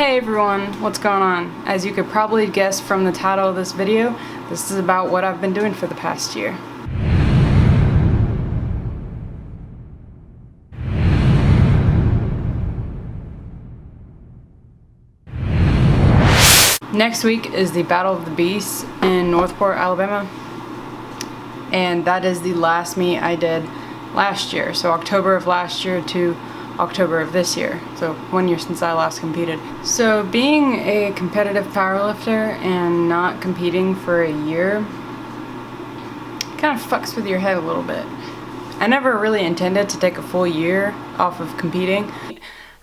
Hey everyone, what's going on? As you could probably guess from the title of this video, this is about what I've been doing for the past year. Next week is the Battle of the Beasts in Northport, Alabama, and that is the last meet I did last year, so October of last year to October of this year, so 1 year since I last competed. So being a competitive powerlifter and not competing for a year kind of fucks with your head a little bit. I never really intended to take a full year off of competing.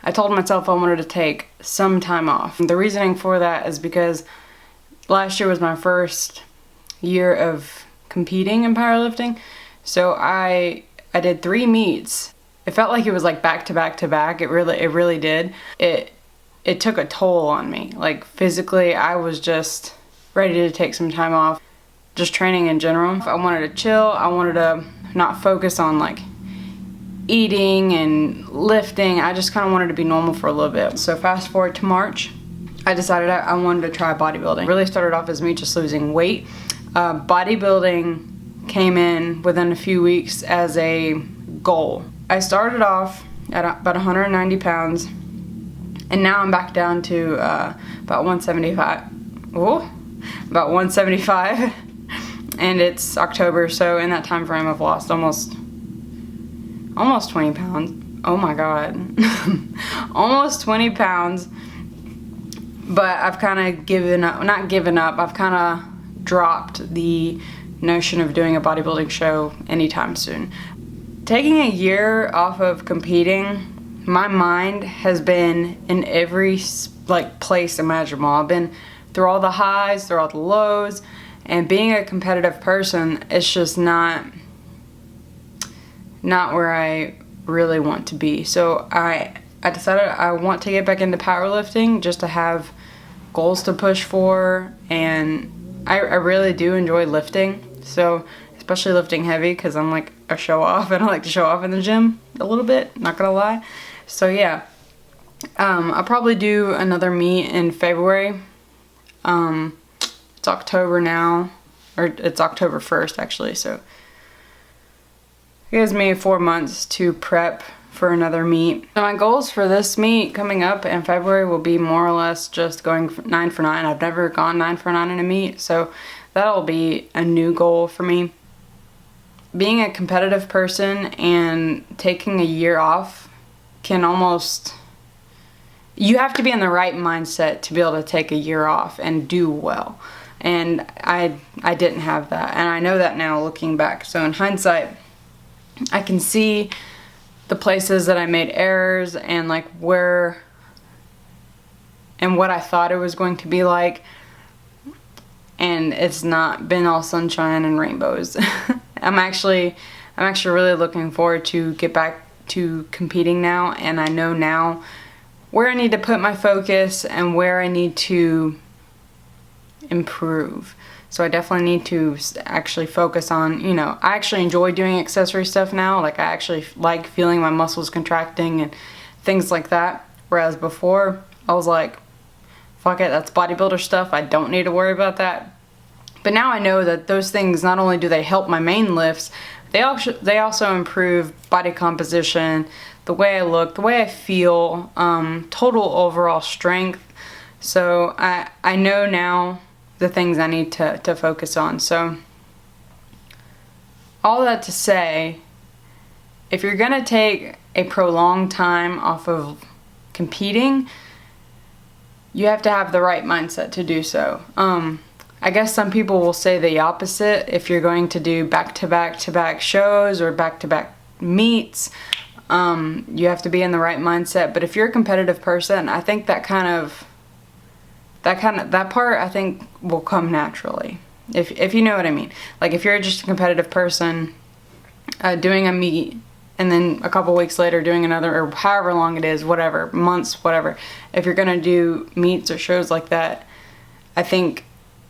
I told myself I wanted to take some time off. The reasoning for that is because last year was my first year of competing in powerlifting, so I did 3 meets. It felt like it was like back to back to back. It really did. It took a toll on me. Like physically, I was just ready to take some time off. Just training in general. I wanted to chill. I wanted to not focus on like eating and lifting. I just kind of wanted to be normal for a little bit. So fast forward to March, I decided I wanted to try bodybuilding. Really started off as me just losing weight. Bodybuilding came in within a few weeks as a goal. I started off at about 190 pounds, and now I'm back down to about 175. Oh, about 175, and it's October, so in that time frame I've lost almost 20 pounds. Oh my god. Almost 20 pounds, but I've kind of given up, not given up, I've kind of dropped the notion of doing a bodybuilding show anytime soon. Taking a year off of competing, my mind has been in every place imaginable. I've been through all the highs, through all the lows, and being a competitive person, it's just not where I really want to be. So I decided I want to get back into powerlifting just to have goals to push for, and I really do enjoy lifting. So especially lifting heavy, because I'm like a show off and I like to show off in the gym a little bit, not gonna lie. So yeah, I'll probably do another meet in February. It's October now, or it's October 1st actually, so it gives me 4 months to prep for another meet. So my goals for this meet coming up in February will be more or less just going 9 for 9. I've never gone 9 for 9 in a meet, so that'll be a new goal for me. Being a competitive person and taking a year off can almost... You have to be in the right mindset to be able to take a year off and do well. And I didn't have that. And I know that now looking back. So in hindsight, I can see the places that I made errors and like where and what I thought it was going to be like. And it's not been all sunshine and rainbows. I'm actually really looking forward to get back to competing now, and I know now where I need to put my focus and where I need to improve. So I definitely need to actually focus on, I actually enjoy doing accessory stuff now. Like I actually like feeling my muscles contracting and things like that. Whereas before I was like, fuck it, that's bodybuilder stuff. I don't need to worry about that. But now I know that those things, not only do they help my main lifts, they also improve body composition, the way I look, the way I feel, total overall strength. So I know now the things I need to focus on. So all that to say, if you're gonna take a prolonged time off of competing, you have to have the right mindset to do so. I guess some people will say the opposite. If you're going to do back-to-back shows or back-to-back meets, you have to be in the right mindset. But if you're a competitive person, I think that part I think will come naturally. If you know what I mean. Like if you're just a competitive person doing a meet and then a couple weeks later doing another, or however long it is, whatever, months, whatever. If you're gonna do meets or shows like that, I think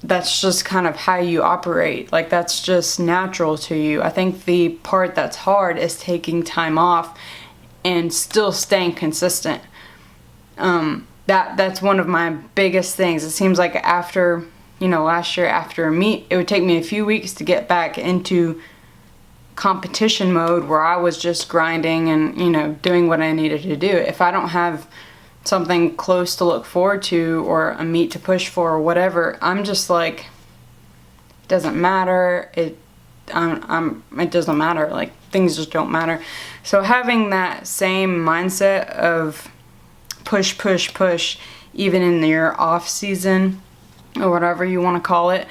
that's just kind of how you operate. Like that's just natural to you. I think the part that's hard is taking time off and still staying consistent. that's one of my biggest things. It seems like after, you know, last year after a meet, it would take me a few weeks to get back into competition mode where I was just grinding and, you know, doing what I needed to do. If I don't have something close to look forward to or a meet to push for or whatever, I'm just like, it doesn't matter. It doesn't matter. Like, things just don't matter. So having that same mindset of push, push, push, even in your off season or whatever you want to call it,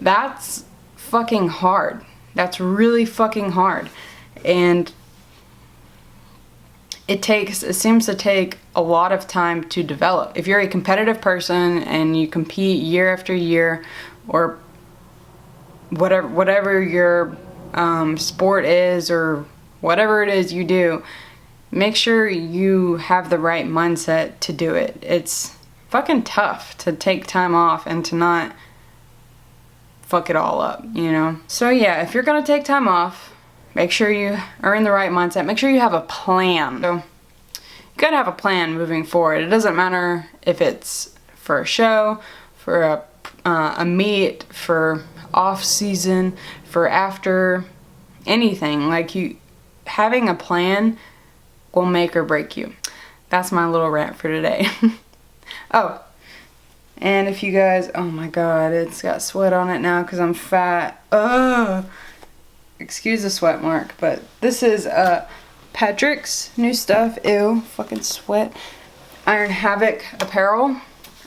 that's fucking hard. That's really fucking hard. And it seems to take a lot of time to develop. If you're a competitive person and you compete year after year, or whatever your sport is, or whatever it is you do, make sure you have the right mindset to do it. It's fucking tough to take time off and to not fuck it all up, you know? So yeah, if you're gonna take time off, make sure you are in the right mindset. Make sure you have a plan. So you gotta have a plan moving forward. It doesn't matter if it's for a show, for a meet, for off season, for after, anything. Like, having a plan will make or break you. That's my little rant for today. Oh, and if you guys, oh my god, it's got sweat on it now because I'm fat. Ugh. Excuse the sweat mark, but this is Patrick's new stuff. Ew, fucking sweat. Iron Havoc apparel.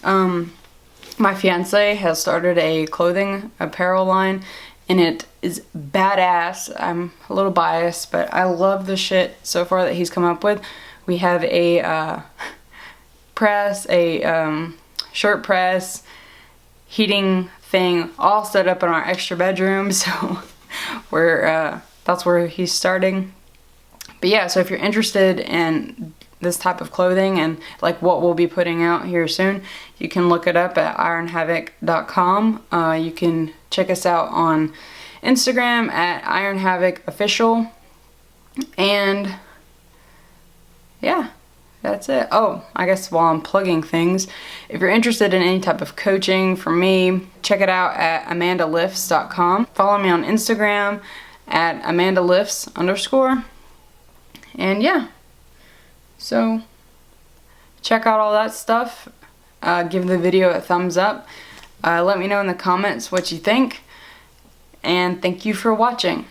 My fiance has started a clothing apparel line, and it is badass. I'm a little biased, but I love the shit so far that he's come up with. We have a press, a shirt press, heating thing all set up in our extra bedroom, so that's where he's starting. But yeah, so if you're interested in this type of clothing and like what we'll be putting out here soon, you can look it up at ironhavoc.com. You can check us out on Instagram at ironhavocofficial, and yeah, that's it. Oh, I guess while I'm plugging things, if you're interested in any type of coaching from me, check it out at amandalifts.com. Follow me on Instagram at amandalifts_. And yeah, so check out all that stuff. Give the video a thumbs up. Let me know in the comments what you think. And thank you for watching.